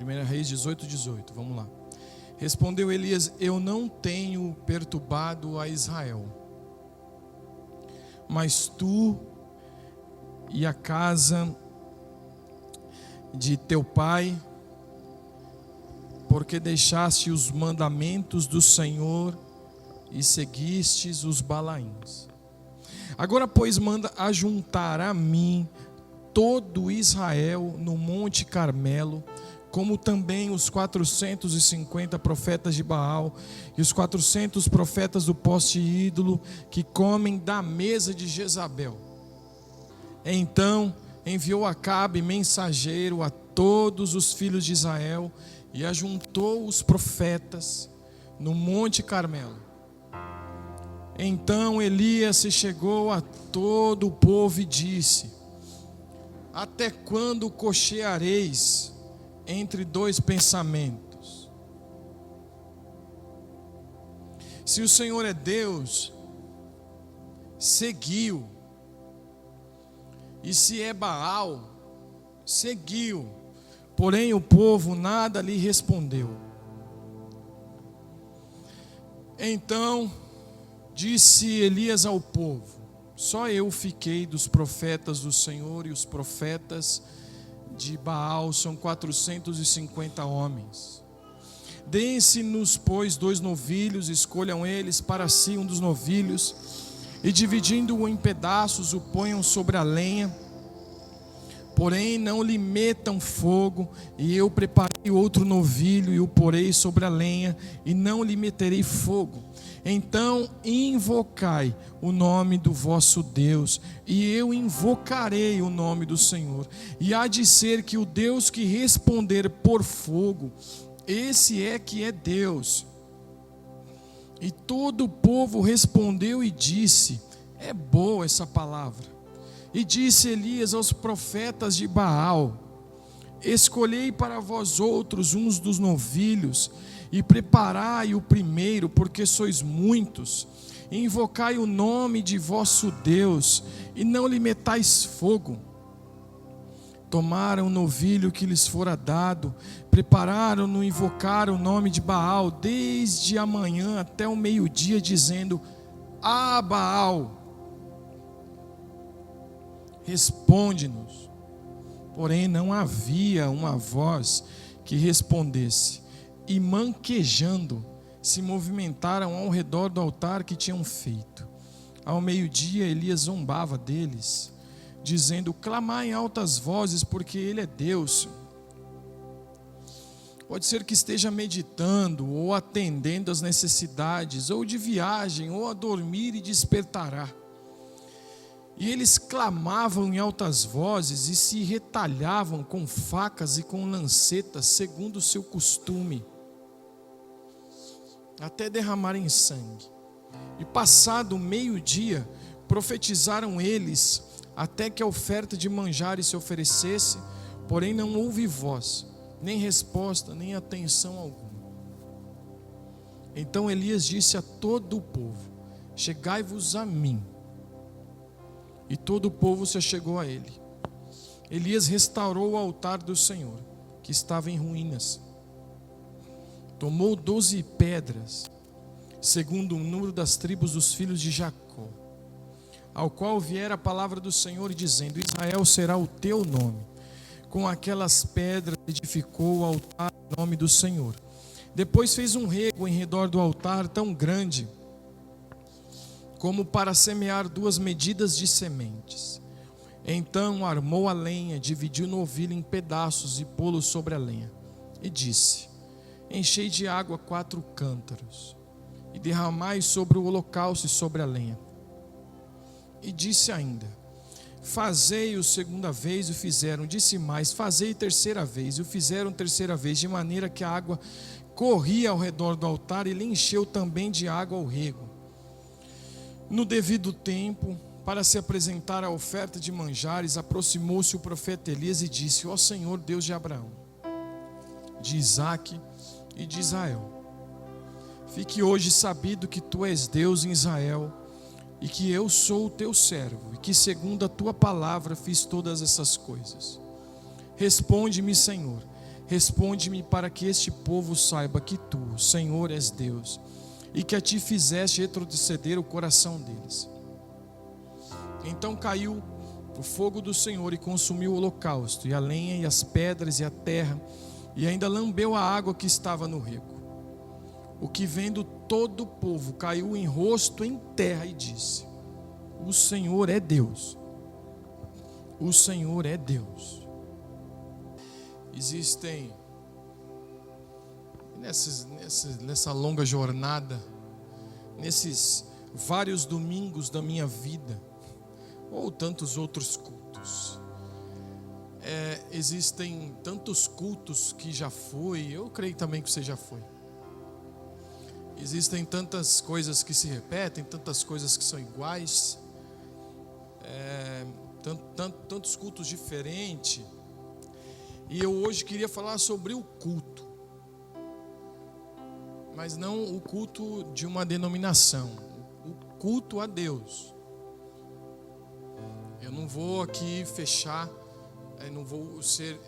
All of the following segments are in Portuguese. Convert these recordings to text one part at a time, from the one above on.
1 Reis 18:18, vamos lá. Respondeu Elias: eu não tenho perturbado a Israel, mas tu e a casa de teu pai, porque deixaste os mandamentos do Senhor e seguistes os Balaíns. Agora, pois, manda ajuntar a mim todo Israel no Monte Carmelo, como também os 450 profetas de Baal e os 400 profetas do poste ídolo que comem da mesa de Jezabel. Então enviou Acabe mensageiro a todos os filhos de Israel e ajuntou os profetas no Monte Carmelo. Então Elias se chegou a todo o povo e disse: até quando cocheareis entre dois pensamentos? Se o Senhor é Deus, seguiu. E se é Baal, seguiu. Porém o povo nada lhe respondeu. Então disse Elias ao povo: só eu fiquei dos profetas do Senhor, e os profetas de Baal são 450 homens. Deem-se-nos, pois, 2 novilhos, escolham eles para si um dos novilhos, e dividindo-o em pedaços, o ponham sobre a lenha. Porém não lhe metam fogo, e eu preparei outro novilho, e o porei sobre a lenha, e não lhe meterei fogo. Então invocai o nome do vosso Deus, e eu invocarei o nome do Senhor. E há de ser que o Deus que responder por fogo, esse é que é Deus. E todo o povo respondeu e disse: é boa essa palavra. E disse Elias aos profetas de Baal: escolhei para vós outros uns dos novilhos, e preparai o primeiro, porque sois muitos, e invocai o nome de vosso Deus, e não lhe metais fogo. Tomaram o novilho que lhes fora dado, prepararam-no, invocaram o nome de Baal, desde a manhã até o meio-dia, dizendo: ah, Baal, responde-nos. Porém não havia uma voz que respondesse, e manquejando se movimentaram ao redor do altar que tinham feito. Ao meio-dia Elias zombava deles, dizendo: clamai em altas vozes, porque ele é Deus. Pode ser que esteja meditando, ou atendendo às necessidades, ou de viagem, ou a dormir, e despertará. E eles clamavam em altas vozes e se retalhavam com facas e com lancetas, segundo o seu costume, até derramarem sangue. E passado o meio-dia, profetizaram eles, até que a oferta de manjares se oferecesse, porém não houve voz, nem resposta, nem atenção alguma. Então Elias disse a todo o povo: chegai-vos a mim. E todo o povo se achegou a ele. Elias restaurou o altar do Senhor, que estava em ruínas. Tomou 12 pedras, segundo o número das tribos dos filhos de Jacó, ao qual viera a palavra do Senhor, dizendo: Israel será o teu nome. Com aquelas pedras edificou o altar em nome do Senhor. Depois fez um rego em redor do altar tão grande, como para semear 2 medidas de sementes. Então armou a lenha, dividiu o novilho em pedaços e pô-lo sobre a lenha. E disse: enchei de água 4 cântaros, e derramai sobre o holocausto e sobre a lenha. E disse ainda: fazei-o segunda vez, e o fizeram. Disse mais: fazei terceira vez, e o fizeram terceira vez, de maneira que a água corria ao redor do altar, e ele encheu também de água o rego. No devido tempo, para se apresentar a oferta de manjares, aproximou-se o profeta Elias e disse: ó Senhor, Deus de Abraão, de Isaque e de Israel, fique hoje sabido que tu és Deus em Israel, e que eu sou o teu servo, e que segundo a tua palavra fiz todas essas coisas. Responde-me, Senhor, responde-me para que este povo saiba que tu, Senhor, és Deus, e que a ti fizeste retroceder o coração deles. Então caiu o fogo do Senhor e consumiu o holocausto, e a lenha, e as pedras, e a terra, e ainda lambeu a água que estava no rego. O que vendo todo o povo caiu em rosto em terra e disse: o Senhor é Deus. O Senhor é Deus. Existem, nessa longa jornada, nesses vários domingos da minha vida, ou tantos outros cultos, existem tantos cultos que já fui, eu creio também que você já foi. Existem tantas coisas que se repetem, tantas coisas que são iguais, tantos cultos diferentes. E eu hoje queria falar sobre o culto, mas não o culto de uma denominação, o culto a Deus. Eu não vou aqui fechar, não vou ser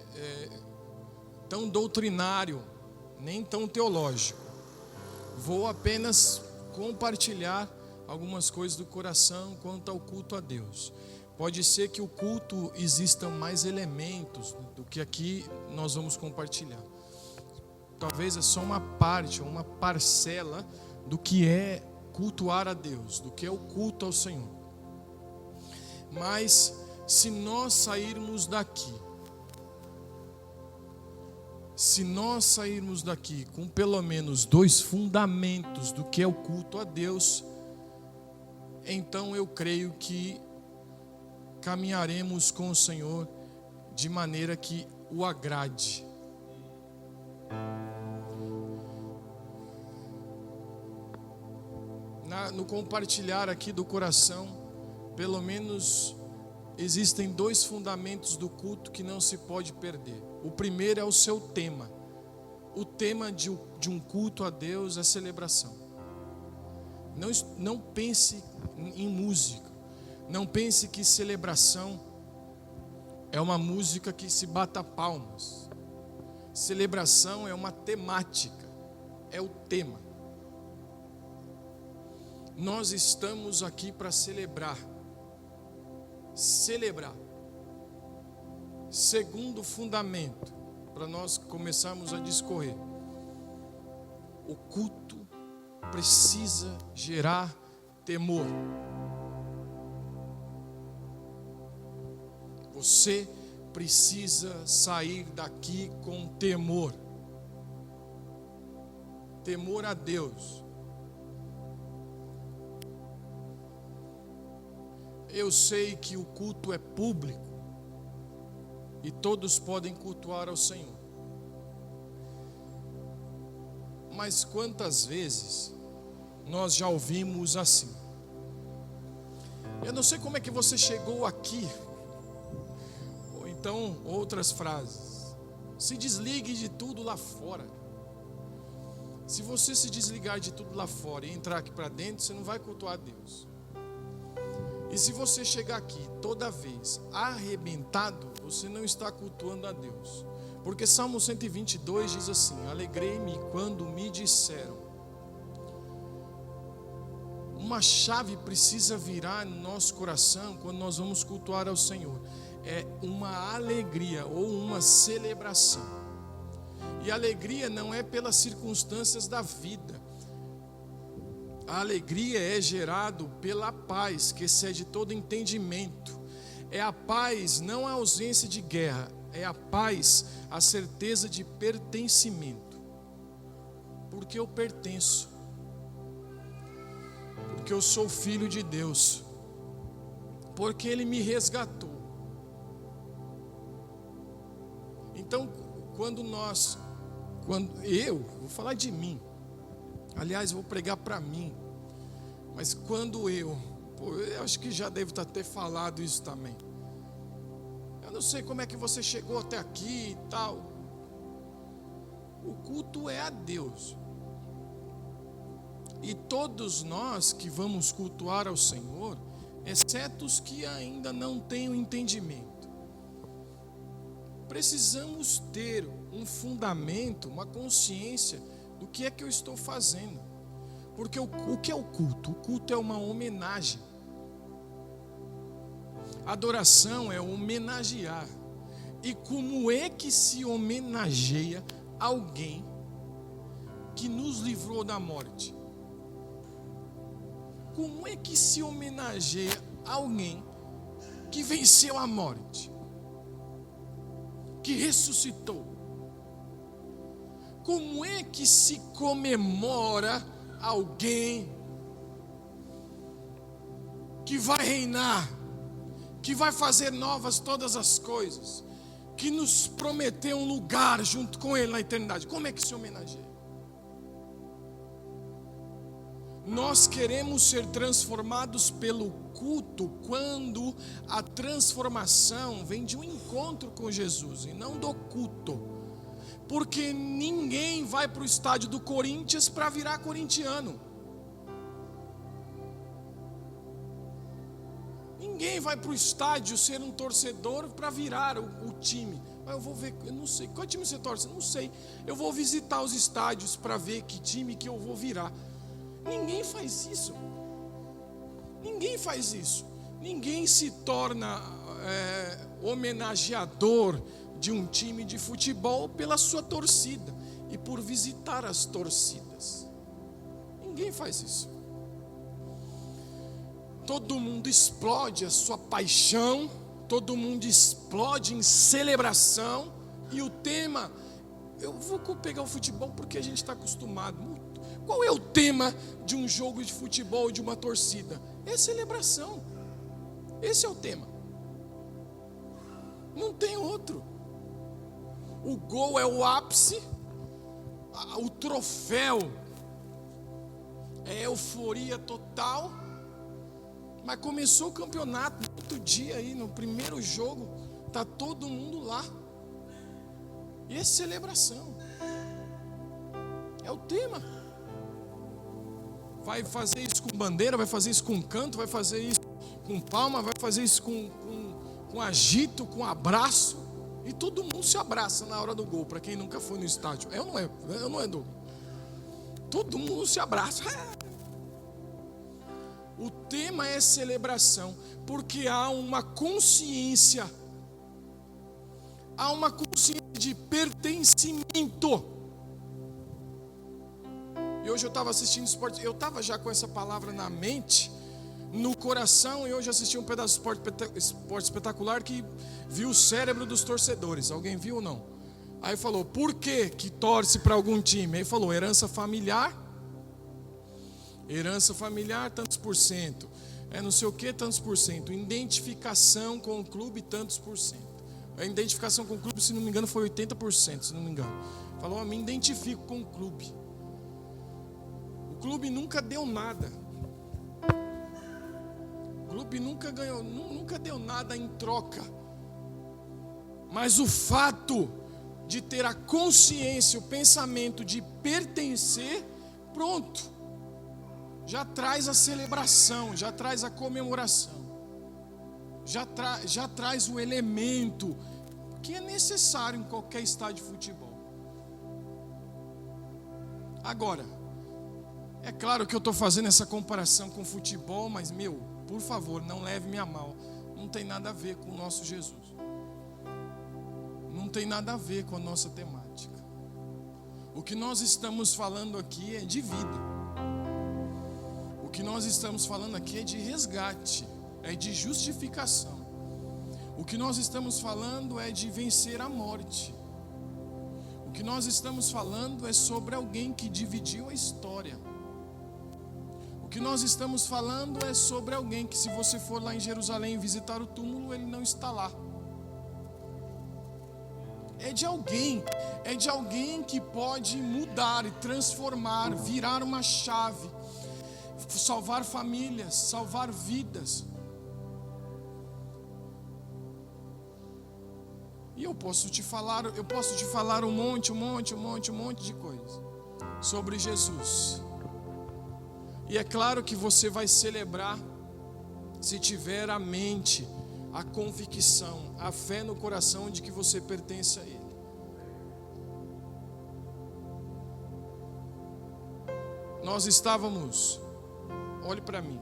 tão doutrinário, nem tão teológico. Vou apenas compartilhar algumas coisas do coração quanto ao culto a Deus. Pode ser que o culto existam mais elementos do que aqui nós vamos compartilhar. Talvez é só uma parte, uma parcela do que é cultuar a Deus, do que é o culto ao Senhor. Mas se nós sairmos daqui com pelo menos 2 fundamentos do que é o culto a Deus, então eu creio que caminharemos com o Senhor de maneira que o agrade. No compartilhar aqui do coração, pelo menos existem 2 fundamentos do culto que não se pode perder. O primeiro é o seu tema. O tema de um culto a Deus é celebração. Não pense em música. Não pense que celebração é uma música que se bata palmas. Celebração é uma temática, é o tema. Nós estamos aqui para celebrar. Segundo fundamento, para nós começarmos a discorrer: o culto precisa gerar temor. Você precisa sair daqui com temor. Temor a Deus. Eu sei que o culto é público e todos podem cultuar ao Senhor. Mas quantas vezes nós já ouvimos assim? Eu não sei como é que você chegou aqui. Ou então outras frases: se desligue de tudo lá fora. Se você se desligar de tudo lá fora e entrar aqui para dentro, você não vai cultuar a Deus. E se você chegar aqui toda vez arrebentado, você não está cultuando a Deus. Porque Salmo 122 diz assim: alegrei-me quando me disseram. Uma chave precisa virar no nosso coração quando nós vamos cultuar ao Senhor. É uma alegria ou uma celebração. E alegria não é pelas circunstâncias da vida. A alegria é gerado pela paz que excede todo entendimento. É a paz, não a ausência de guerra. É a paz, a certeza de pertencimento. Porque eu pertenço. Porque eu sou filho de Deus. Porque Ele me resgatou. Então, vou falar de mim. Aliás, vou pregar para mim. Mas quando eu acho que já devo ter falado isso também. Eu não sei como é que você chegou até aqui e tal. O culto é a Deus. E todos nós que vamos cultuar ao Senhor, exceto os que ainda não têm o entendimento, precisamos ter um fundamento, uma consciência do que é que eu estou fazendo. Porque o que é o culto? O culto é uma homenagem. Adoração é homenagear. E como é que se homenageia alguém que nos livrou da morte? Como é que se homenageia alguém que venceu a morte? Que ressuscitou? Como é que se comemora alguém que vai reinar, que vai fazer novas todas as coisas, que nos prometeu um lugar junto com Ele na eternidade? Como é que se homenageia? Nós queremos ser transformados pelo culto quando a transformação vem de um encontro com Jesus e não do culto. Porque ninguém vai para o estádio do Corinthians para virar corintiano. Ninguém vai para o estádio ser um torcedor para virar o time. Eu vou ver, eu não sei, qual time você torce? Não sei. Eu vou visitar os estádios para ver que time que eu vou virar. Ninguém faz isso. Ninguém faz isso. Ninguém se torna homenageador de um time de futebol pela sua torcida e por visitar as torcidas. Ninguém faz isso. Todo mundo explode a sua paixão, todo mundo explode em celebração, e o tema, eu vou pegar o futebol porque a gente está acostumado. Qual é o tema de um jogo de futebol, de uma torcida? É celebração. Esse é o tema. Não tem outro. O gol é o ápice, o troféu é euforia total. Mas começou o campeonato, no outro dia aí, no primeiro jogo, está todo mundo lá. E é celebração. É o tema. Vai fazer isso com bandeira, vai fazer isso com canto, vai fazer isso com palma, vai fazer isso com agito, com abraço. E todo mundo se abraça na hora do gol, para quem nunca foi no estádio. Eu não é Douglas. Todo mundo se abraça. O tema é celebração, porque há uma consciência de pertencimento. E hoje eu estava assistindo esporte, eu estava já com essa palavra na mente, no coração, e hoje assisti um pedaço de esporte espetacular que viu o cérebro dos torcedores. Alguém viu ou não? Aí falou, por que torce para algum time? Aí falou, herança familiar, tantos por cento. Não sei o que, tantos por cento. Identificação com o clube, tantos por cento. A identificação com o clube, se não me engano, foi 80%, se não me engano. Falou, me identifico com o clube. O clube nunca deu nada. O clube nunca ganhou, nunca deu nada em troca. Mas o fato de ter a consciência, o pensamento de pertencer, pronto. Já traz a celebração, já traz a comemoração. Já traz o elemento que é necessário em qualquer estádio de futebol. Agora, é claro que eu estou fazendo essa comparação com futebol, mas por favor, não leve-me a mal. Não tem nada a ver com o nosso Jesus. Não tem nada a ver com a nossa temática. O que nós estamos falando aqui é de vida. O que nós estamos falando aqui é de resgate, é de justificação. O que nós estamos falando é de vencer a morte. O que nós estamos falando é sobre alguém que dividiu a história. O que nós estamos falando é sobre alguém que, se você for lá em Jerusalém visitar o túmulo, ele não está lá. É de alguém que pode mudar e transformar, virar uma chave, salvar famílias, salvar vidas. E eu posso te falar um monte de coisas sobre Jesus. E é claro que você vai celebrar se tiver a mente, a convicção, a fé no coração de que você pertence a Ele. nós estávamos, olhe para mim,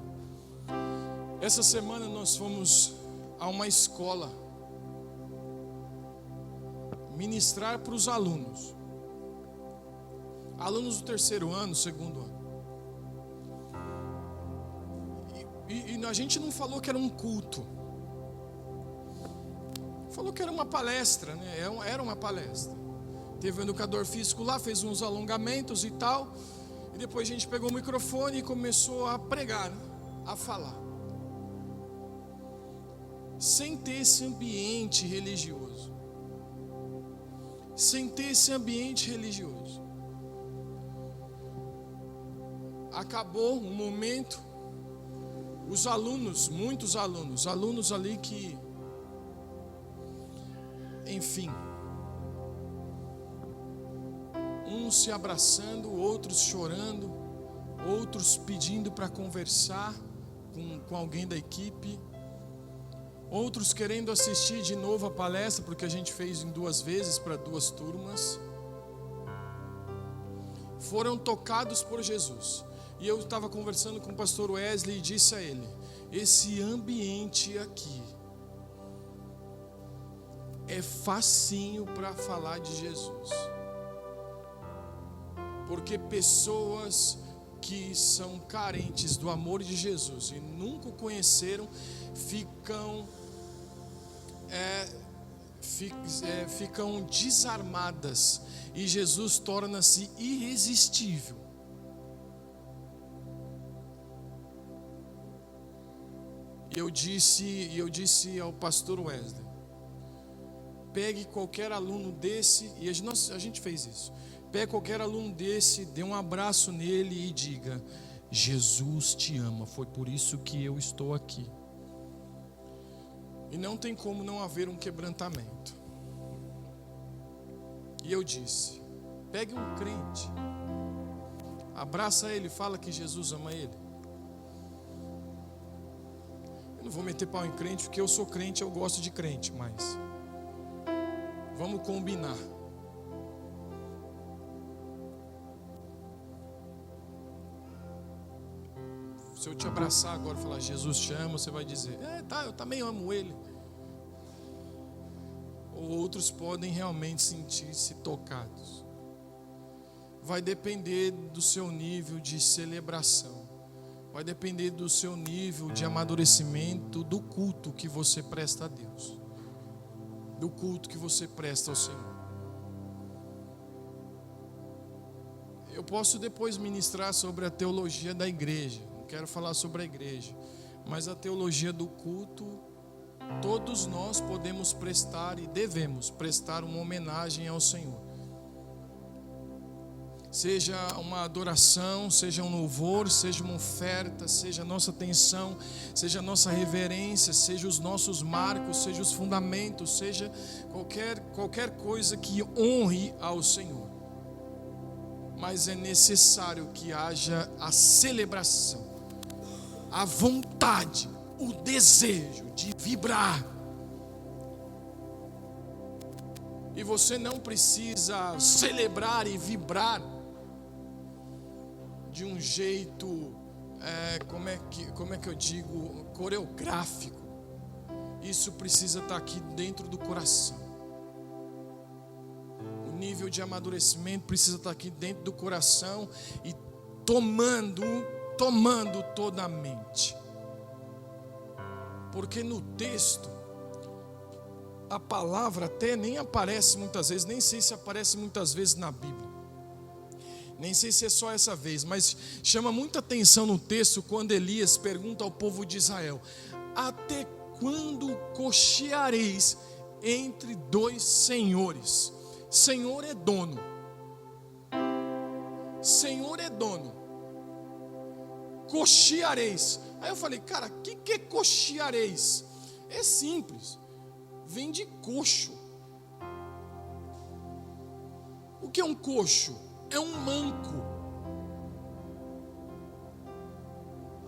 essa semana nós fomos a uma escola ministrar para os alunos do terceiro ano, segundo ano. E a gente não falou que era um culto, falou que era uma palestra, né? Era uma palestra. Teve um educador físico lá, fez uns alongamentos e tal, e depois a gente pegou o microfone e começou a pregar, né? A falar, sem ter esse ambiente religioso. Sem ter esse ambiente religioso. Acabou um momento, os alunos, muitos alunos ali que, enfim, uns se abraçando, outros chorando, outros pedindo para conversar com alguém da equipe, outros querendo assistir de novo a palestra, porque a gente fez em 2 vezes para 2 turmas. Foram tocados por Jesus. E eu estava conversando com o pastor Wesley e disse a ele: esse ambiente aqui é facinho para falar de Jesus, porque pessoas que são carentes do amor de Jesus e nunca o conheceram ficam desarmadas, e Jesus torna-se irresistível. E eu disse ao pastor Wesley: pegue qualquer aluno desse, e a gente fez isso. Pegue qualquer aluno desse, dê um abraço nele e diga: Jesus te ama, foi por isso que eu estou aqui. E não tem como não haver um quebrantamento. E eu disse: pegue um crente, abraça ele, fala que Jesus ama ele. Eu não vou meter pau em crente, porque eu sou crente, eu gosto de crente, mas vamos combinar. Se eu te abraçar agora e falar Jesus te ama, você vai dizer: tá, eu também amo ele. Ou outros podem realmente sentir-se tocados. Vai depender do seu nível de celebração. Vai depender do seu nível de amadurecimento, do culto que você presta a Deus, do culto que você presta ao Senhor. Eu posso depois ministrar sobre a teologia da igreja. Não quero falar sobre a igreja, mas a teologia do culto, todos nós podemos prestar e devemos prestar uma homenagem ao Senhor. Seja uma adoração, seja um louvor, seja uma oferta, seja a nossa atenção, seja a nossa reverência, seja os nossos marcos, seja os fundamentos, seja qualquer coisa que honre ao Senhor. Mas é necessário que haja a celebração, a vontade, o desejo de vibrar. E você não precisa celebrar e vibrar de um jeito, como é que eu digo, coreográfico. Isso precisa estar aqui dentro do coração. O nível de amadurecimento precisa estar aqui dentro do coração e tomando toda a mente. Porque no texto, a palavra até nem aparece muitas vezes, nem sei se aparece muitas vezes na Bíblia. Nem sei se é só essa vez, mas chama muita atenção no texto quando Elias pergunta ao povo de Israel: até quando cocheareis entre 2 senhores? Senhor é dono. Senhor é dono. Cocheareis. Aí eu falei: cara, o que é cocheareis? É simples. Vem de coxo. O que é um coxo? É um manco.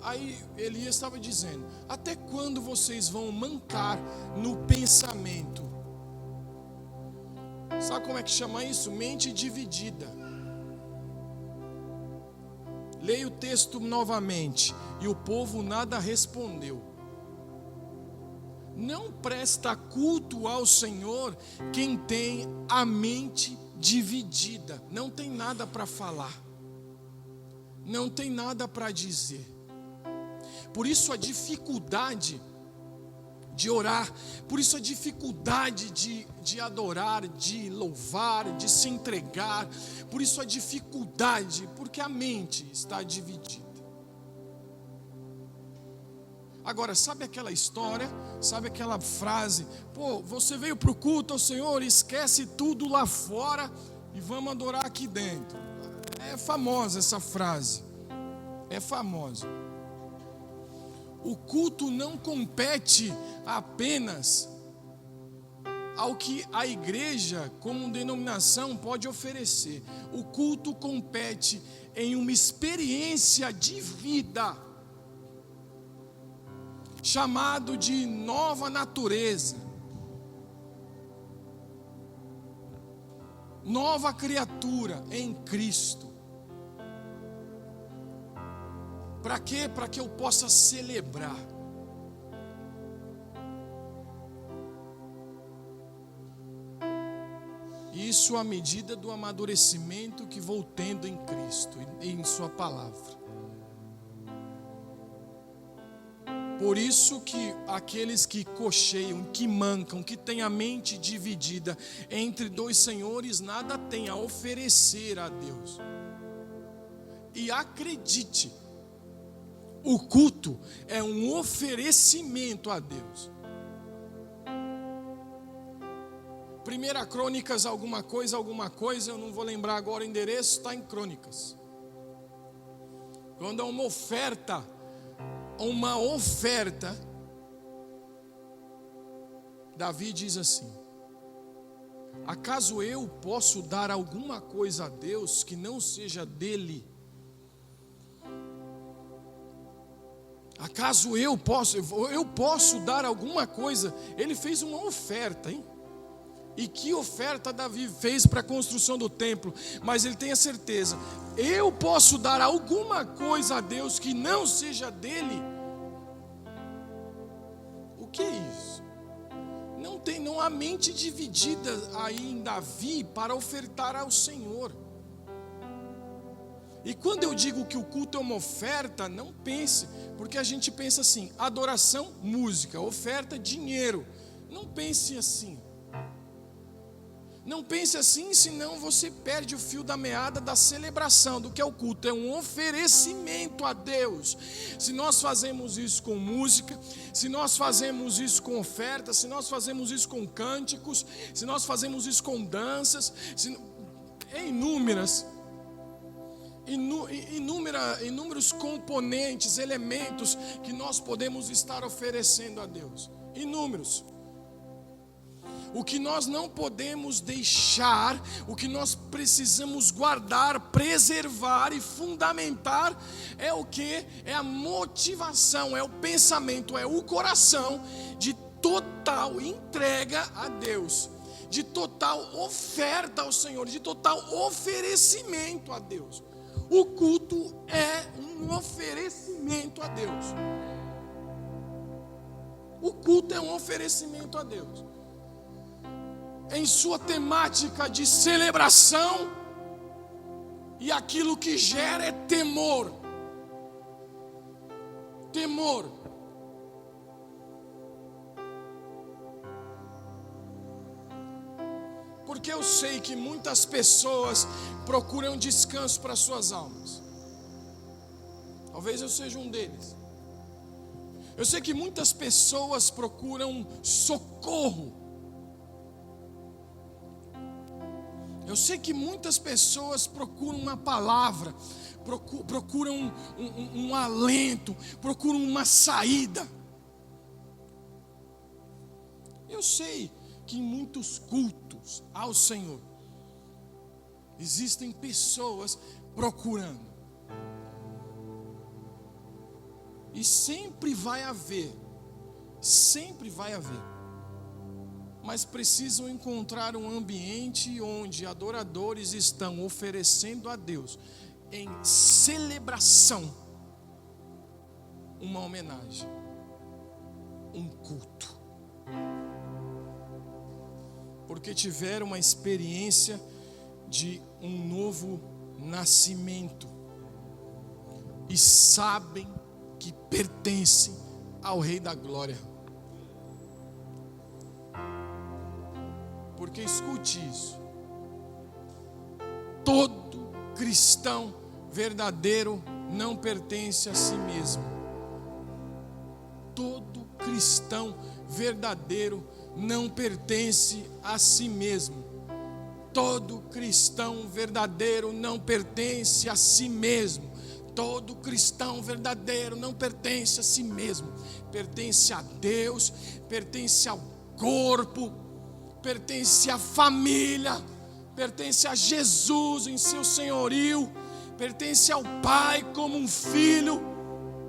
Aí Elias estava dizendo: até quando vocês vão mancar no pensamento? Sabe como é que chama isso? Mente dividida. Leia o texto novamente. E o povo nada respondeu. Não presta culto ao Senhor quem tem a mente dividida. Não tem nada para falar. Não tem nada para dizer. Por isso a dificuldade de orar, por isso a dificuldade de adorar, de louvar, de se entregar, por isso a dificuldade, porque a mente está dividida. Agora, sabe aquela história, sabe aquela frase, pô, você veio para o culto ao Senhor, esquece tudo lá fora e vamos adorar aqui dentro. É famosa essa frase, é famosa. O culto não compete apenas ao que a igreja, como denominação, pode oferecer. O culto compete em uma experiência de vida, chamado de nova natureza, nova criatura em Cristo. Para quê? Para que eu possa celebrar. Isso à medida do amadurecimento que vou tendo em Cristo e em sua palavra. Por isso que aqueles que cocheiam, que mancam, que têm a mente dividida entre dois senhores, nada têm a oferecer a Deus. E acredite, o culto é um oferecimento a Deus. 1 Crônicas alguma coisa, eu não vou lembrar agora o endereço, está em Crônicas. Quando há uma oferta, Davi diz assim: acaso eu posso dar alguma coisa a Deus que não seja dele? Acaso eu posso dar alguma coisa? Ele fez uma oferta, hein? E que oferta Davi fez para a construção do templo? Mas ele tem a certeza: eu posso dar alguma coisa a Deus que não seja dele? O que é isso? Não há mente dividida aí em Davi para ofertar ao Senhor. E quando eu digo que o culto é uma oferta, não pense, porque a gente pensa assim: adoração, música, oferta, dinheiro. Não pense assim. Não pense assim, senão você perde o fio da meada da celebração do que é o culto. É um oferecimento a Deus. Se nós fazemos isso com música, se nós fazemos isso com oferta, se nós fazemos isso com cânticos, se nós fazemos isso com danças, inúmeros componentes, elementos que nós podemos estar oferecendo a Deus. Inúmeros. O que nós não podemos deixar, o que nós precisamos guardar, preservar e fundamentar é o que? É a motivação, é o pensamento, é o coração de total entrega a Deus, de total oferta ao Senhor, de total oferecimento a Deus. O culto é um oferecimento a Deus. O culto é um oferecimento a Deus. Em sua temática de celebração, e aquilo que gera é temor. Temor. Porque eu sei que muitas pessoas procuram descanso para suas almas. Talvez eu seja um deles. Eu sei que muitas pessoas procuram socorro. Eu sei que muitas pessoas procuram uma palavra, procuram um alento, procuram uma saída. Eu sei que em muitos cultos ao Senhor existem pessoas procurando. E sempre vai haver. Mas precisam encontrar um ambiente onde adoradores estão oferecendo a Deus em celebração, uma homenagem, um culto. Porque tiveram uma experiência de um novo nascimento e sabem que pertencem ao Rei da Glória. Porque escute isso: todo cristão verdadeiro não pertence a si mesmo. Todo cristão verdadeiro não pertence a si mesmo. Todo cristão verdadeiro não pertence a si mesmo. Todo cristão verdadeiro não pertence a si mesmo. Pertence a Deus, pertence ao corpo, pertence à família, pertence a Jesus em seu senhorio, pertence ao Pai como um filho,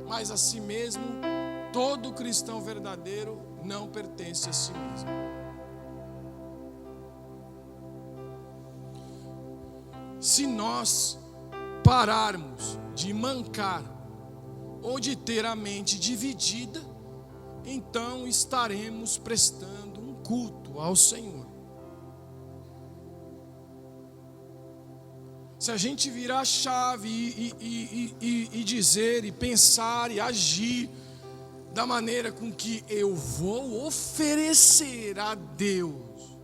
mas a si mesmo, todo cristão verdadeiro não pertence a si mesmo. Se nós pararmos de mancar ou de ter a mente dividida, então estaremos prestando um culto ao Senhor. Se a gente virar a chave e dizer, e pensar, e agir da maneira com que eu vou oferecer a Deus.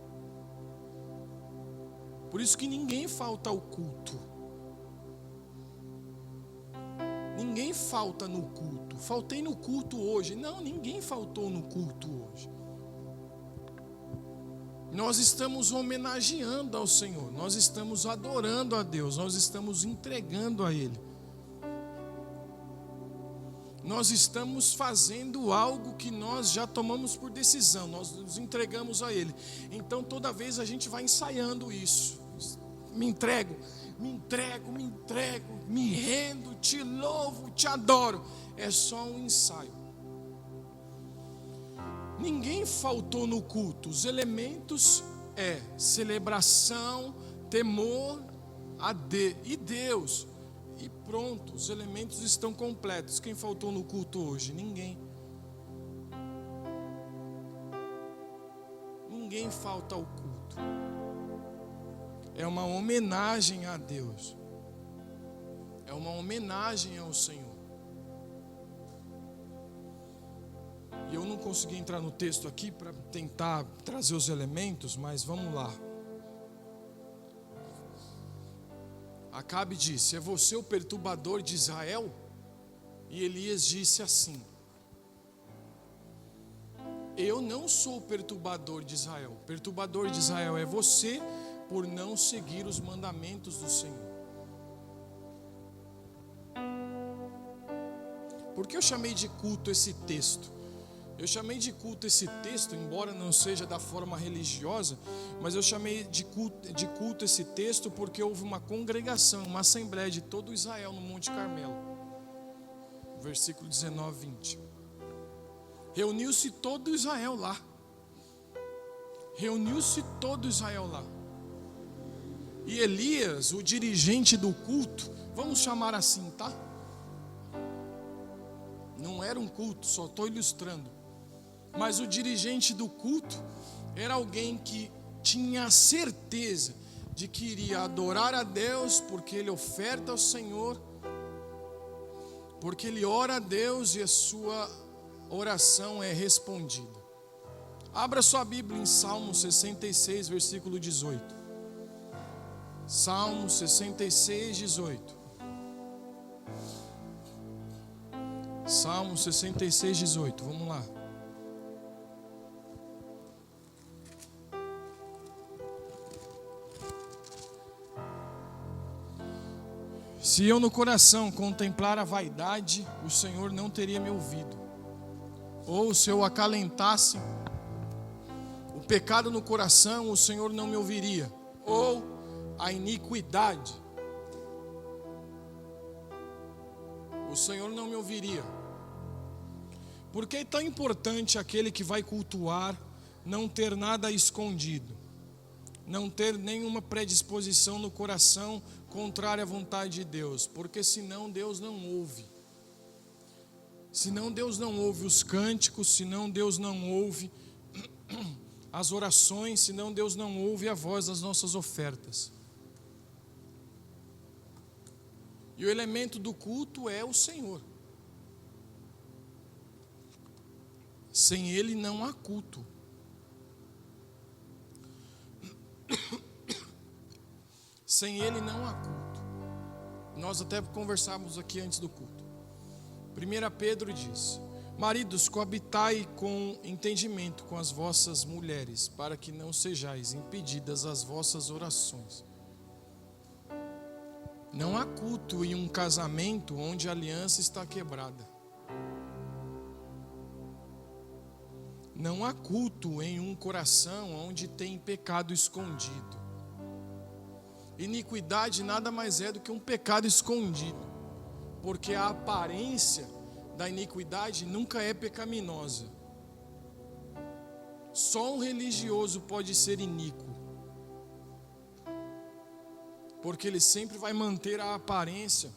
Por isso que ninguém falta ao culto. Ninguém falta no culto. Faltei no culto hoje. Não, ninguém faltou no culto hoje. Nós estamos homenageando ao Senhor. Nós estamos adorando a Deus. Nós estamos entregando a Ele. Nós estamos fazendo algo que nós já tomamos por decisão. Nós nos entregamos a Ele. Então toda vez a gente vai ensaiando isso. Me entrego, me rendo, te louvo, te adoro. É só um ensaio. Ninguém faltou no culto. Os elementos é celebração, temor e Deus. E pronto, os elementos estão completos. Quem faltou no culto hoje? Ninguém. Ninguém falta ao culto. É uma homenagem a Deus. É uma homenagem ao Senhor. E eu não consegui entrar no texto aqui para tentar trazer os elementos, mas vamos lá. Acabe disse: é você o perturbador de Israel? E Elias disse assim: eu não sou o perturbador de Israel. O perturbador de Israel é você, por não seguir os mandamentos do Senhor. Por que eu chamei de culto esse texto? Eu chamei de culto esse texto, embora não seja da forma religiosa, mas eu chamei de culto esse texto porque houve uma congregação, uma assembleia de todo Israel no Monte Carmelo. Versículo 19, 20. Reuniu-se todo Israel lá. Reuniu-se todo Israel lá. E Elias, o dirigente do culto, vamos chamar assim, tá? Não era um culto, só estou ilustrando. Mas o dirigente do culto era alguém que tinha a certeza de que iria adorar a Deus, porque ele oferta ao Senhor, porque ele ora a Deus e a sua oração é respondida. Abra sua Bíblia em Salmo 66, versículo 18. Salmo 66, 18. Salmo 66, 18. Vamos lá. Se eu no coração contemplar a vaidade, o Senhor não teria me ouvido. Ou se eu acalentasse o pecado no coração, o Senhor não me ouviria. Ou a iniquidade, o Senhor não me ouviria. Por que é tão importante aquele que vai cultuar não ter nada escondido? não ter nenhuma predisposição no coração contrária à vontade de Deus, porque senão Deus não ouve. Senão Deus não ouve os cânticos, senão Deus não ouve as orações, senão Deus não ouve a voz das nossas ofertas. E o elemento do culto é o Senhor. Sem Ele não há culto. Sem Ele não há culto. Nós até conversávamos aqui antes do culto. 1 Pedro diz: maridos, coabitai com entendimento com as vossas mulheres, para que não sejais impedidas as vossas orações. Não há culto em um casamento onde a aliança está quebrada. Não há culto em um coração onde tem pecado escondido. Iniquidade nada mais é do que um pecado escondido, porque a aparência da iniquidade nunca é pecaminosa. Só um religioso pode ser iníquo, porque ele sempre vai manter a aparência,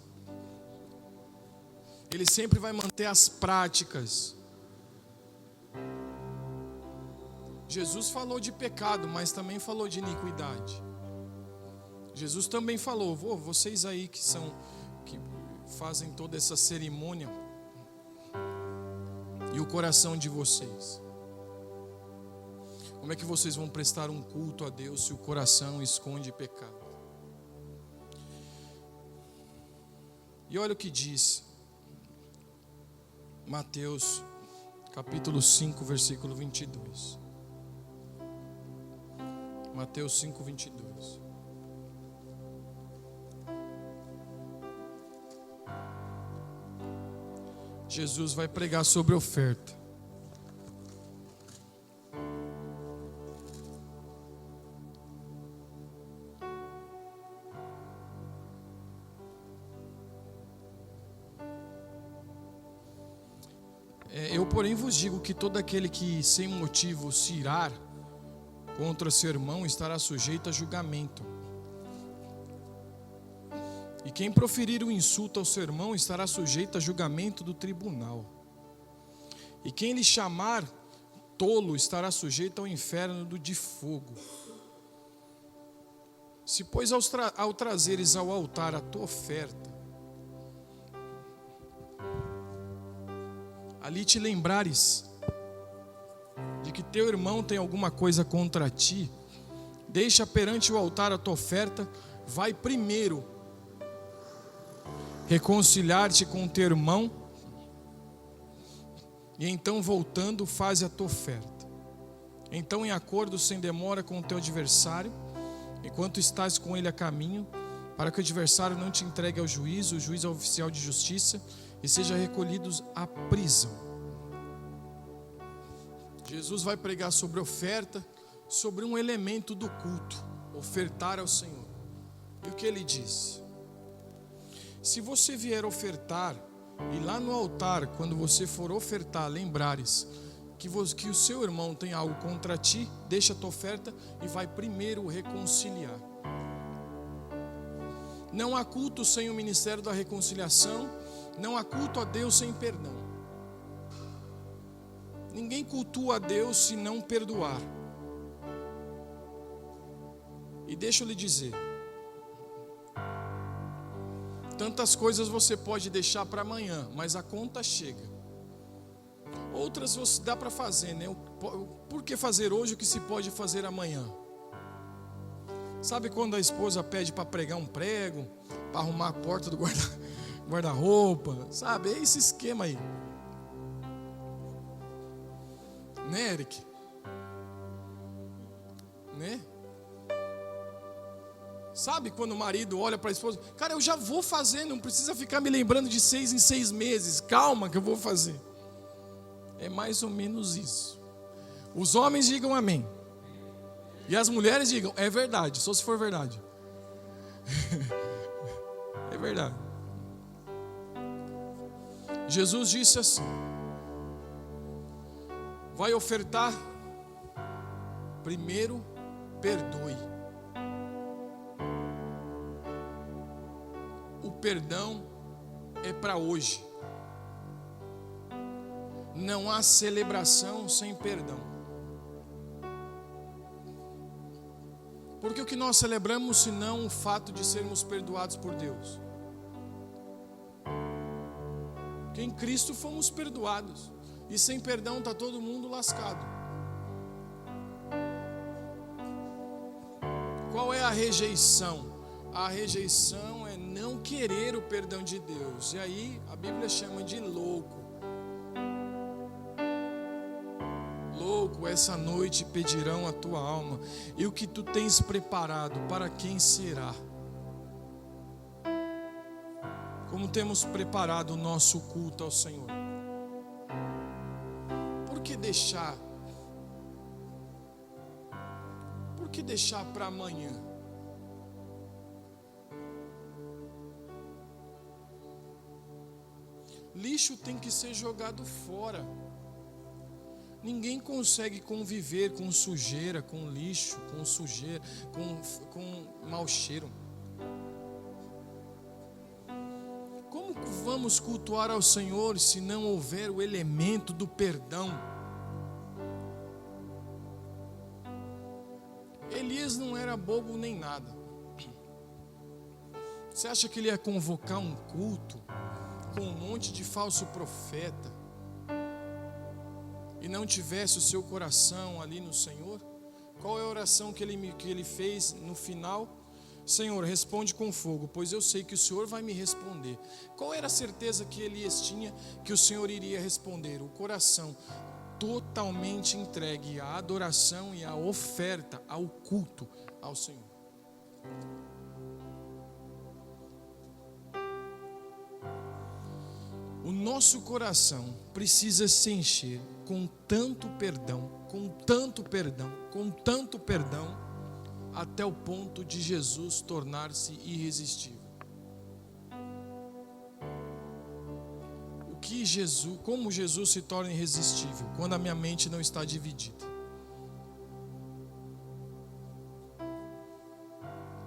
ele sempre vai manter as práticas. Jesus falou de pecado, mas também falou de iniquidade. Jesus também falou: vocês aí que fazem toda essa cerimônia, e o coração de vocês, como é que vocês vão prestar um culto a Deus se o coração esconde pecado? E olha o que diz Mateus capítulo 5, versículo 22. Mateus 5, 22. Jesus vai pregar sobre oferta. Eu, porém, vos digo que todo aquele que sem motivo se irar contra seu irmão estará sujeito a julgamento. E quem proferir um insulto ao seu irmão estará sujeito a julgamento do tribunal. E quem lhe chamar tolo estará sujeito ao inferno de fogo. Se, pois, ao trazeres ao altar a tua oferta, ali te lembrares de que teu irmão tem alguma coisa contra ti, deixa perante o altar a tua oferta, vai primeiro reconciliar-te com o teu irmão, e então voltando faze a tua oferta. Então, em acordo sem demora com o teu adversário, enquanto estás com ele a caminho, para que o adversário não te entregue ao juiz, o juiz ao oficial de justiça, e seja recolhidos à prisão. Jesus vai pregar sobre oferta, sobre um elemento do culto, ofertar ao Senhor. E o que ele diz? Se você vier ofertar, e lá no altar, quando você for ofertar, lembrares que o seu irmão tem algo contra ti, deixa a tua oferta e vai primeiro reconciliar. Não há culto sem o ministério da reconciliação, não há culto a Deus sem perdão. Ninguém cultua a Deus se não perdoar. E deixa eu lhe dizer, tantas coisas você pode deixar para amanhã, mas a conta chega. Outras você dá para fazer, né? Por que fazer hoje o que se pode fazer amanhã? Sabe quando a esposa pede para pregar um prego, para arrumar a porta do guarda-roupa? Sabe, é esse esquema aí. Né, Eric? Né? Sabe quando o marido olha para a esposa? Cara, eu já vou fazer, não precisa ficar me lembrando de 6 em 6 meses. Calma que eu vou fazer. É mais ou menos isso. Os homens digam amém. E as mulheres digam, é verdade, só se for verdade. É verdade. Jesus disse assim: vai ofertar, primeiro perdoe. o perdão é para hoje. Não há celebração sem perdão. Porque o que nós celebramos senão o fato de sermos perdoados por Deus? Que em Cristo fomos perdoados. E sem perdão está todo mundo lascado. Qual é a rejeição? A rejeição é não querer o perdão de Deus. E aí a Bíblia chama de louco. Louco, essa noite pedirão a tua alma. E o que tu tens preparado, para quem será? Como temos preparado o nosso culto ao Senhor? Por que deixar? Por que deixar para amanhã? Lixo tem que ser jogado fora. Ninguém consegue conviver com sujeira, com lixo, com sujeira, com mau cheiro. Como vamos cultuar ao Senhor se não houver o elemento do perdão? Elias não era bobo nem nada. Você acha que ele ia convocar um culto com um monte de falso profeta e não tivesse o seu coração ali no Senhor? Qual é a oração que ele fez no final? Senhor, responde com fogo, pois eu sei que o Senhor vai me responder. Qual era a certeza que Elias tinha que o Senhor iria responder? O coração totalmente entregue à adoração e à oferta, ao culto ao Senhor. O nosso coração precisa se encher com tanto perdão, com tanto perdão, com tanto perdão, até o ponto de Jesus tornar-se irresistível. Como Jesus se torna irresistível? Quando a minha mente não está dividida.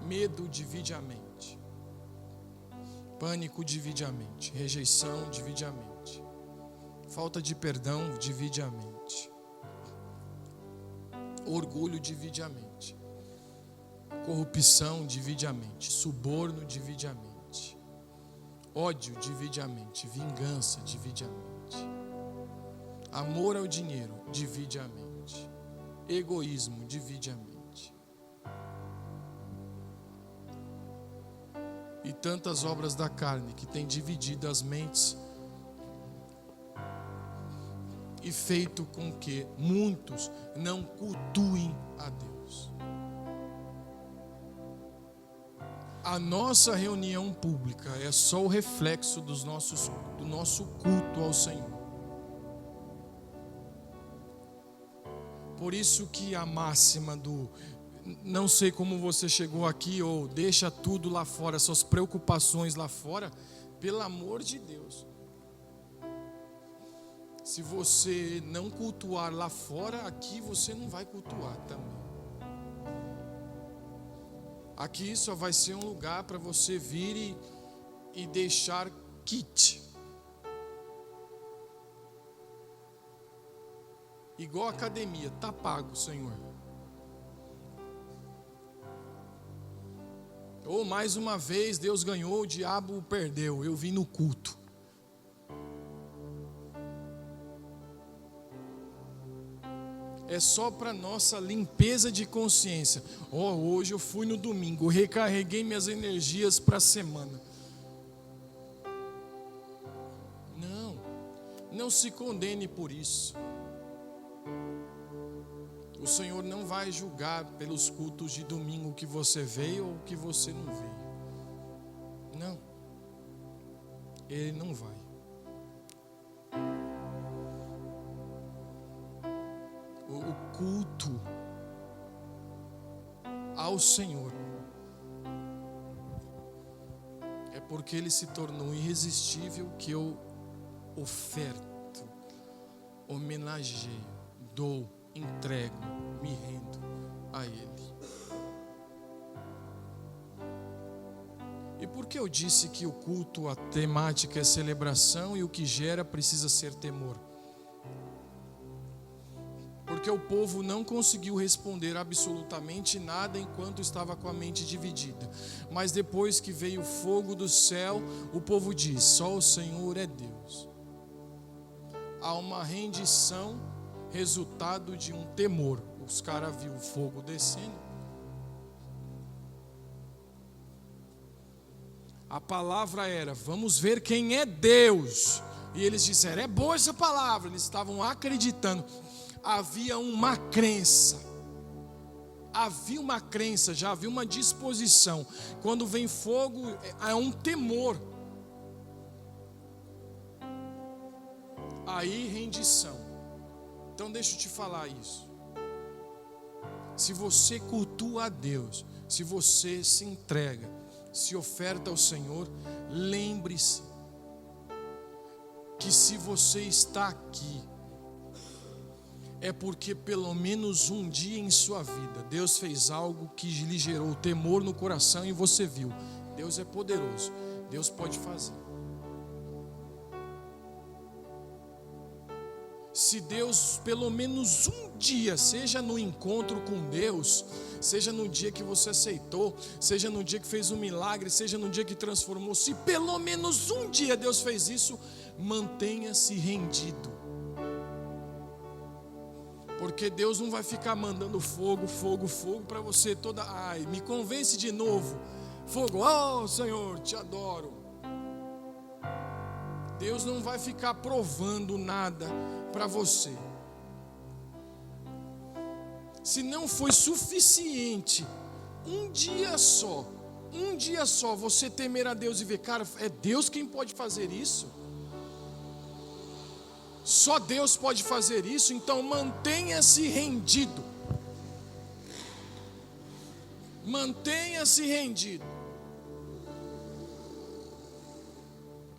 Medo divide a mente. Pânico divide a mente. Rejeição divide a mente. Falta de perdão divide a mente. Orgulho divide a mente. Corrupção divide a mente. Suborno divide a mente. Ódio divide a mente. Vingança divide a mente. Amor ao dinheiro divide a mente. Egoísmo divide a mente. E tantas obras da carne que têm dividido as mentes e feito com que muitos não cultuem a Deus. A nossa reunião pública é só o reflexo do nosso culto ao Senhor. Por isso que a máxima do não sei como você chegou aqui, ou deixa tudo lá fora, suas preocupações lá fora, pelo amor de Deus. Se você não cultuar lá fora, aqui você não vai cultuar também. Aqui só vai ser um lugar para você vir e deixar kit. Igual academia, tá pago, Senhor. Ou mais uma vez, Deus ganhou, o diabo perdeu, eu vim no culto. É só para nossa limpeza de consciência. Hoje eu fui no domingo, recarreguei minhas energias para a semana. Não se condene por isso. O Senhor não vai julgar pelos cultos de domingo que você veio ou que você não veio. Não. Ele não vai. O culto ao Senhor é porque Ele se tornou irresistível, que eu oferto, homenageio, dou, entrego, me rendo a Ele. E por que eu disse que o culto, a temática é celebração e o que gera precisa ser temor? Porque o povo não conseguiu responder absolutamente nada enquanto estava com a mente dividida. Mas depois que veio o fogo do céu, o povo diz: só o Senhor é Deus. Há uma rendição, resultado de um temor. Os caras viram o fogo descendo. A palavra era: vamos ver quem é Deus. E eles disseram: é boa essa palavra. Eles estavam acreditando. Havia uma crença. Já havia uma disposição. Quando vem fogo, é um temor. Aí, rendição. Então deixa eu te falar isso. Se você cultua a Deus, se você se entrega, se oferta ao Senhor, lembre-se que se você está aqui, é porque pelo menos um dia em sua vida Deus fez algo que lhe gerou temor no coração e você viu: Deus é poderoso, Deus pode fazer. Se Deus pelo menos um dia, seja no encontro com Deus, seja no dia que você aceitou, seja no dia que fez um milagre, seja no dia que transformou, se pelo menos um dia Deus fez isso, mantenha-se rendido. Porque Deus não vai ficar mandando fogo para você toda. Ai, me convence de novo. Fogo, oh Senhor, te adoro. Deus não vai ficar provando nada para você. Se não foi suficiente um dia só você temer a Deus e ver: cara, é Deus quem pode fazer isso? Só Deus pode fazer isso. Então mantenha-se rendido. Mantenha-se rendido.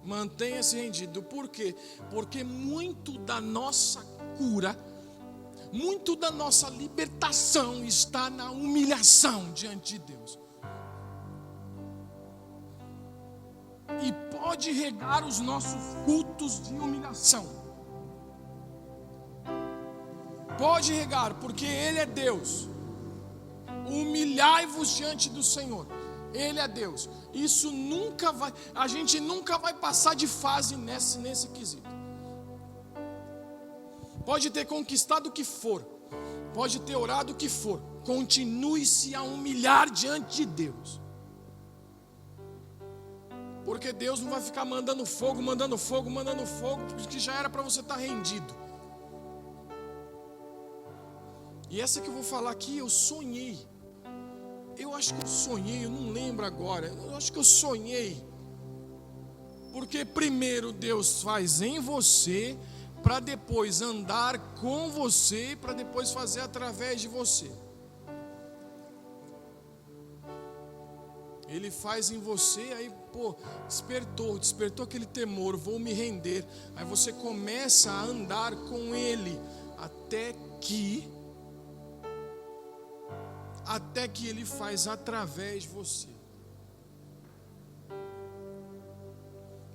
Mantenha-se rendido. Por quê? Porque muito da nossa cura, muito da nossa libertação está na humilhação diante de Deus. E pode regar os nossos cultos de humilhação. Pode regar, porque Ele é Deus. Humilhai-vos diante do Senhor. Ele é Deus. Isso nunca vai, a gente nunca vai passar de fase nesse quesito. Pode ter conquistado o que for, pode ter orado o que for, continue-se a humilhar diante de Deus. Porque Deus não vai ficar mandando fogo, porque já era para você estar rendido. E essa que eu vou falar aqui, eu sonhei. Eu acho que eu sonhei, eu não lembro agora. Eu acho que eu sonhei. Porque primeiro Deus faz em você, para depois andar com você, para depois fazer através de você. Ele faz em você, aí despertou aquele temor, vou me render. Aí você começa a andar com Ele, até que Ele faz através de você.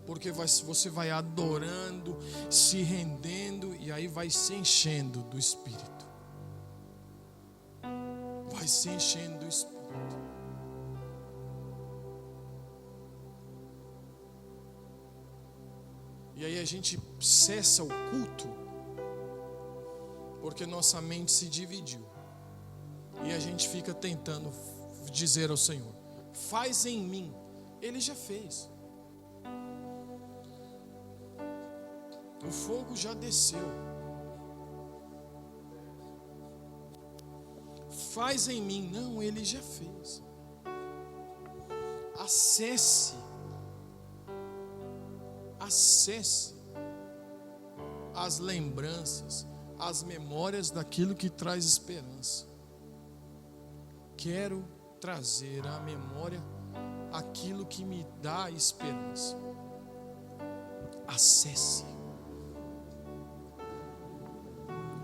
Porque você vai adorando, se rendendo, e aí vai se enchendo do Espírito. Vai se enchendo do Espírito. E aí a gente cessa o culto, porque nossa mente se dividiu. E a gente fica tentando dizer ao Senhor: faz em mim. Ele já fez. O fogo já desceu. Faz em mim. Não, Ele já fez. Acesse as lembranças, as memórias daquilo que traz esperança. Quero trazer à memória aquilo que me dá esperança. Acesse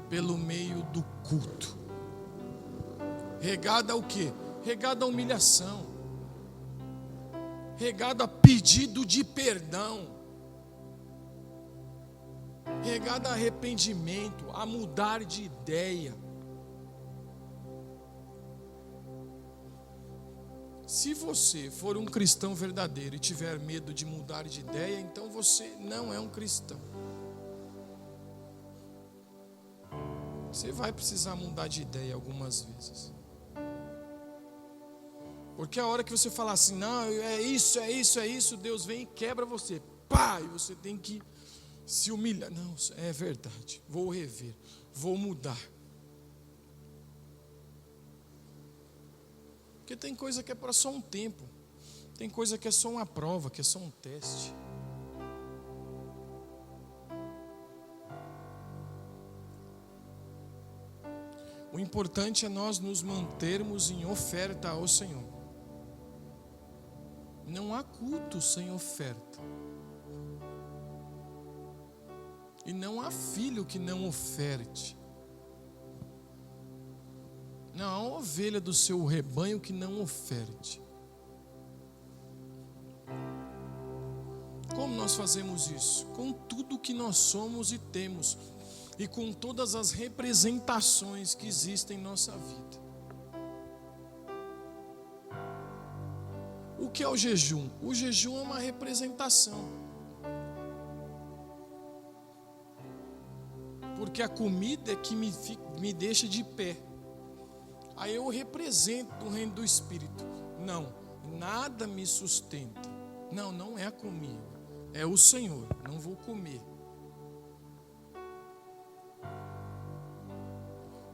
pelo meio do culto. Regada ao quê? Regada à humilhação. regado a pedido de perdão, regado a arrependimento, a mudar de ideia. Se você for um cristão verdadeiro e tiver medo de mudar de ideia, então você não é um cristão. Você vai precisar mudar de ideia algumas vezes. Porque a hora que você falar assim, não, é isso, Deus vem e quebra você. Pá! E você tem que se humilhar. Não, é verdade. Vou rever, vou mudar. Porque tem coisa que é para só um tempo. Tem coisa que é só uma prova, que é só um teste. O importante é nós nos mantermos em oferta ao Senhor. Não há culto sem oferta. E não há filho que não oferte. Não há ovelha do seu rebanho que não oferte. Como nós fazemos isso? Com tudo que nós somos e temos. E com todas as representações que existem em nossa vida. O que é o jejum? O jejum é uma representação. Porque a comida é que me deixa de pé. Aí eu represento o reino do Espírito. Não, nada me sustenta. Não é a comida. É o Senhor. Não vou comer.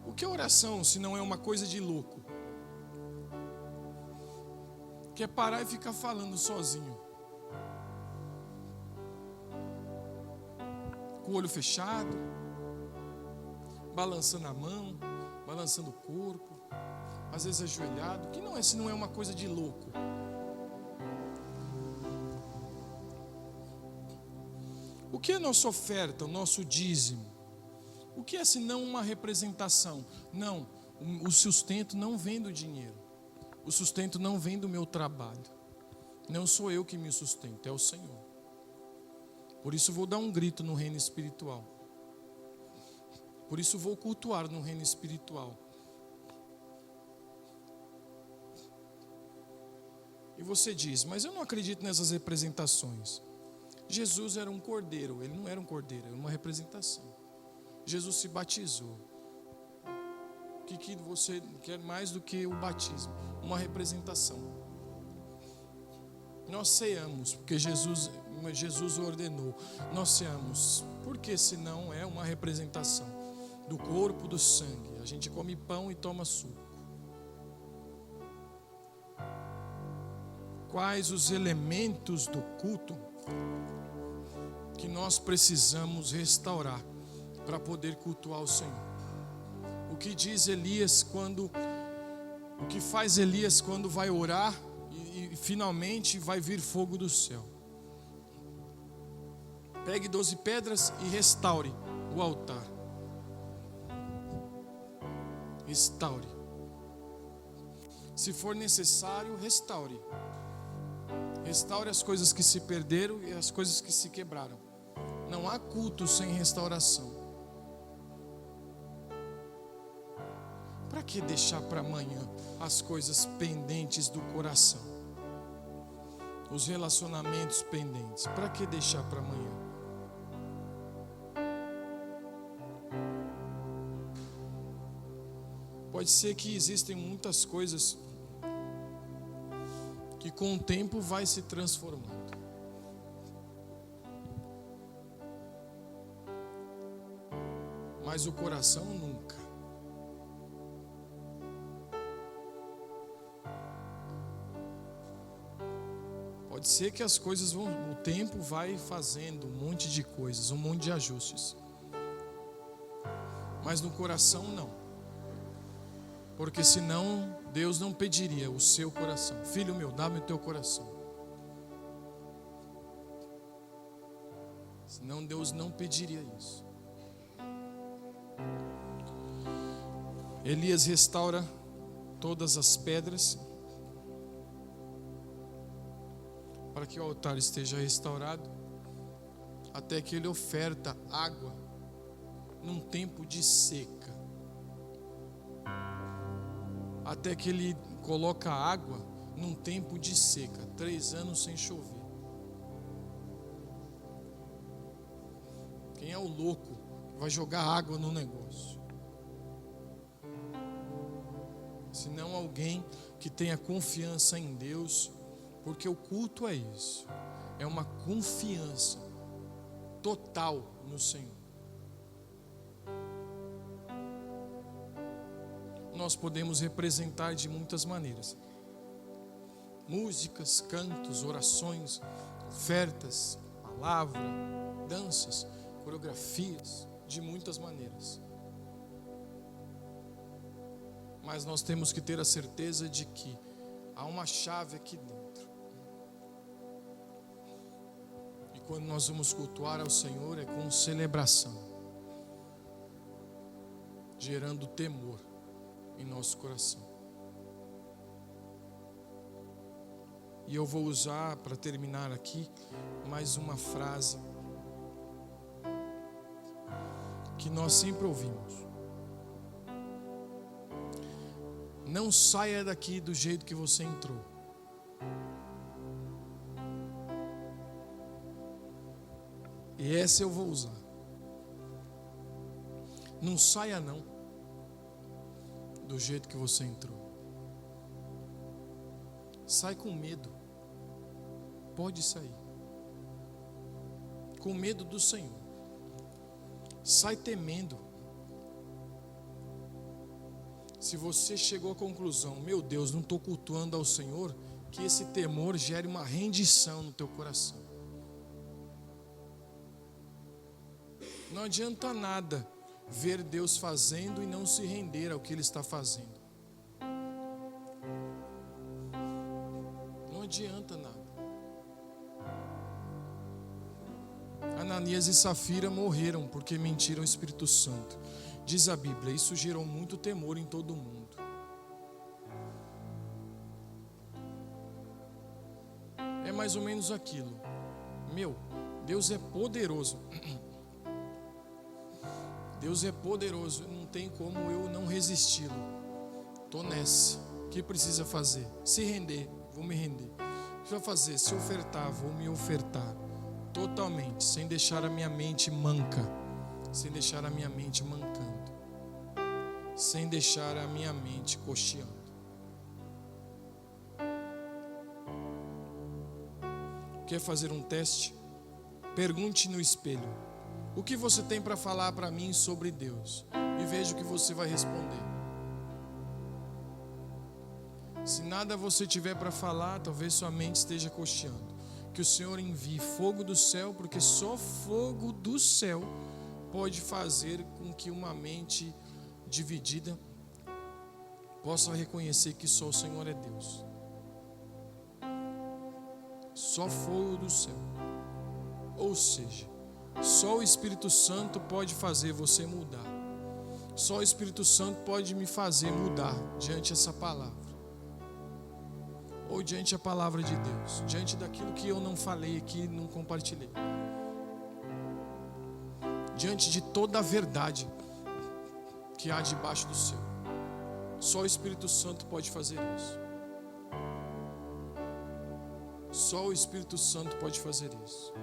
O que é oração se não é uma coisa de louco? Que é parar e ficar falando sozinho. Com o olho fechado, balançando a mão, balançando o corpo, às vezes ajoelhado. Que não é se não é uma coisa de louco? O que é a nossa oferta, o nosso dízimo? O que é senão uma representação? Não, o sustento não vem do dinheiro. O sustento não vem do meu trabalho. Não sou eu que me sustento, é o Senhor. Por isso vou dar um grito no reino espiritual. Por isso vou cultuar no reino espiritual. E você diz, mas eu não acredito nessas representações. Jesus era um cordeiro, ele não era um cordeiro, era uma representação. Jesus se batizou. O que você quer mais do que o batismo? Uma representação. Nós ceamos, porque Jesus ordenou. Nós ceamos, porque senão é uma representação do corpo, do sangue. A gente come pão e toma suco. Quais os elementos do culto que nós precisamos restaurar para poder cultuar o Senhor? O que diz Elias o que faz Elias quando vai orar e finalmente vai vir fogo do céu? Pegue 12 pedras e restaure o altar. Restaure. Se for necessário, restaure. Restaure as coisas que se perderam e as coisas que se quebraram. Não há culto sem restauração. Para que deixar para amanhã as coisas pendentes do coração? Os relacionamentos pendentes. Para que deixar para amanhã? Pode ser que existem muitas coisas que com o tempo vai se transformando. Mas o coração nunca. Pode ser que as coisas o tempo vai fazendo um monte de coisas, um monte de ajustes. Mas no coração não. Porque senão Deus não pediria o seu coração. Filho meu, dá-me o teu coração. Senão Deus não pediria isso. Elias restaura todas as pedras. para que o altar esteja restaurado, até que ele oferta água num tempo de seca. Até que ele coloca água num tempo de seca, 3 anos sem chover. Quem é o louco que vai jogar água no negócio? Se não alguém que tenha confiança em Deus, porque o culto é isso, é uma confiança total no Senhor. Nós podemos representar de muitas maneiras: músicas, cantos, orações, ofertas, palavra, danças, coreografias, de muitas maneiras. Mas nós temos que ter a certeza de que há uma chave aqui dentro. E quando nós vamos cultuar ao Senhor, é com celebração, gerando temor em nosso coração. E eu vou usar, para terminar aqui, mais uma frase que nós sempre ouvimos: não saia daqui do jeito que você entrou. E essa eu vou usar. Não saia não do jeito que você entrou. Sai com medo. Pode sair. Com medo do Senhor. Sai temendo. Se você chegou à conclusão, meu Deus, não estou cultuando ao Senhor, que esse temor gere uma rendição no teu coração. Não adianta nada ver Deus fazendo e não se render ao que Ele está fazendo. Não adianta nada. Ananias e Safira morreram porque mentiram ao Espírito Santo. Diz a Bíblia, isso gerou muito temor em todo mundo. É mais ou menos aquilo. Deus é poderoso. Deus é poderoso, não tem como eu não resisti-lo. Estou nessa. O que precisa fazer? Se render, vou me render. O que vai fazer? Se ofertar, vou me ofertar. Totalmente, sem deixar a minha mente manca. Sem deixar a minha mente mancando. Sem deixar a minha mente cocheando. Quer fazer um teste? Pergunte no espelho: o que você tem para falar para mim sobre Deus? E veja o que você vai responder. Se nada você tiver para falar, talvez sua mente esteja cocheando. Que o Senhor envie fogo do céu, porque só fogo do céu pode fazer com que uma mente dividida possa reconhecer que só o Senhor é Deus. Só fogo do céu. Ou seja, só o Espírito Santo pode fazer você mudar. Só o Espírito Santo pode me fazer mudar diante dessa palavra. Ou diante da palavra de Deus. Diante daquilo que eu não falei aqui, não compartilhei. Diante de toda a verdade que há debaixo do céu. Só o Espírito Santo pode fazer isso. Só o Espírito Santo pode fazer isso.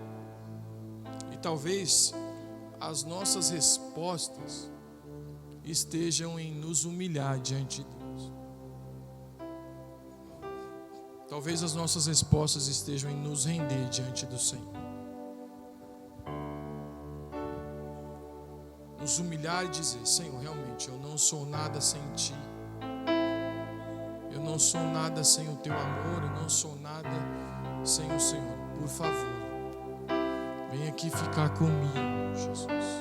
E talvez as nossas respostas estejam em nos humilhar diante de Deus. Talvez as nossas respostas estejam em nos render diante do Senhor. Nos humilhar e dizer: Senhor, realmente eu não sou nada sem Ti. Eu não sou nada sem o Teu amor. Eu não sou nada sem o Senhor. Por favor, vem aqui ficar comigo, Jesus.